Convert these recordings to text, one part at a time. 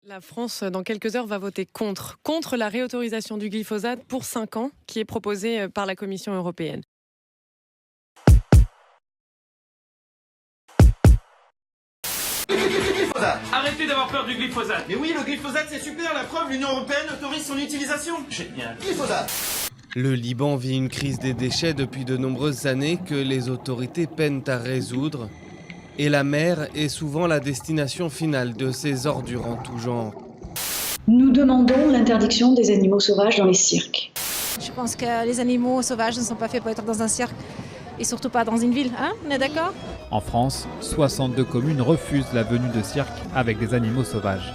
La France, dans quelques heures, va voter contre la réautorisation du glyphosate pour 5 ans qui est proposée par la Commission européenne. Arrêtez d'avoir peur du glyphosate. Mais oui, le glyphosate c'est super, la preuve, l'Union Européenne autorise son utilisation. Génial. Glyphosate. Le Liban vit une crise des déchets depuis de nombreuses années que les autorités peinent à résoudre. Et la mer est souvent la destination finale de ces ordures en tout genre. Nous demandons l'interdiction des animaux sauvages dans les cirques. Je pense que les animaux sauvages ne sont pas faits pour être dans un cirque et surtout pas dans une ville, hein? On est d'accord? En France, 62 communes refusent la venue de cirques avec des animaux sauvages.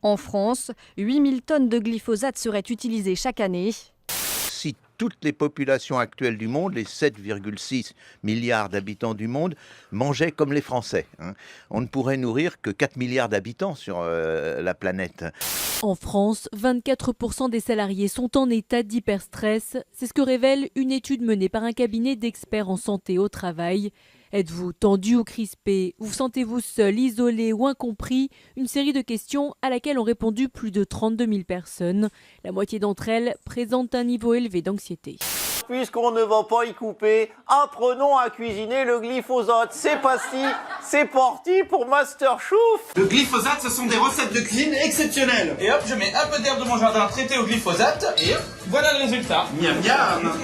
En France, 8000 tonnes de glyphosate seraient utilisées chaque année. Si toutes les populations actuelles du monde, les 7,6 milliards d'habitants du monde, mangeaient comme les Français, on ne pourrait nourrir que 4 milliards d'habitants sur la planète. En France, 24% des salariés sont en état d'hyperstress. C'est ce que révèle une étude menée par un cabinet d'experts en santé au travail. Êtes-vous tendu ou crispé? Vous sentez-vous seul, isolé ou incompris? Une série de questions à laquelle ont répondu plus de 32 000 personnes. La moitié d'entre elles présentent un niveau élevé d'anxiété. Puisqu'on ne va pas y couper, apprenons à cuisiner le glyphosate. C'est parti pour Master Chouf. Le glyphosate, ce sont des recettes de cuisine exceptionnelles. Et hop, je mets un peu d'herbe de mon jardin traité au glyphosate et hop, voilà le résultat. Miam miam.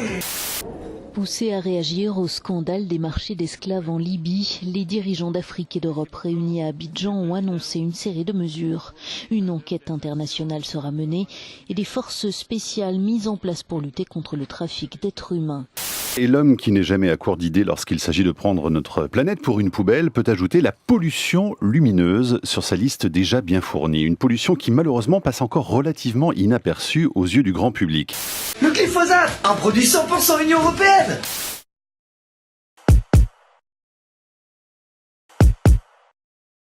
Poussés à réagir au scandale des marchés d'esclaves en Libye, les dirigeants d'Afrique et d'Europe réunis à Abidjan ont annoncé une série de mesures. Une enquête internationale sera menée et des forces spéciales mises en place pour lutter contre le trafic d'êtres humains. Et l'homme qui n'est jamais à court d'idées lorsqu'il s'agit de prendre notre planète pour une poubelle peut ajouter la pollution lumineuse sur sa liste déjà bien fournie. Une pollution qui malheureusement passe encore relativement inaperçue aux yeux du grand public. Le glyphosate, un produit 100% Union Européenne.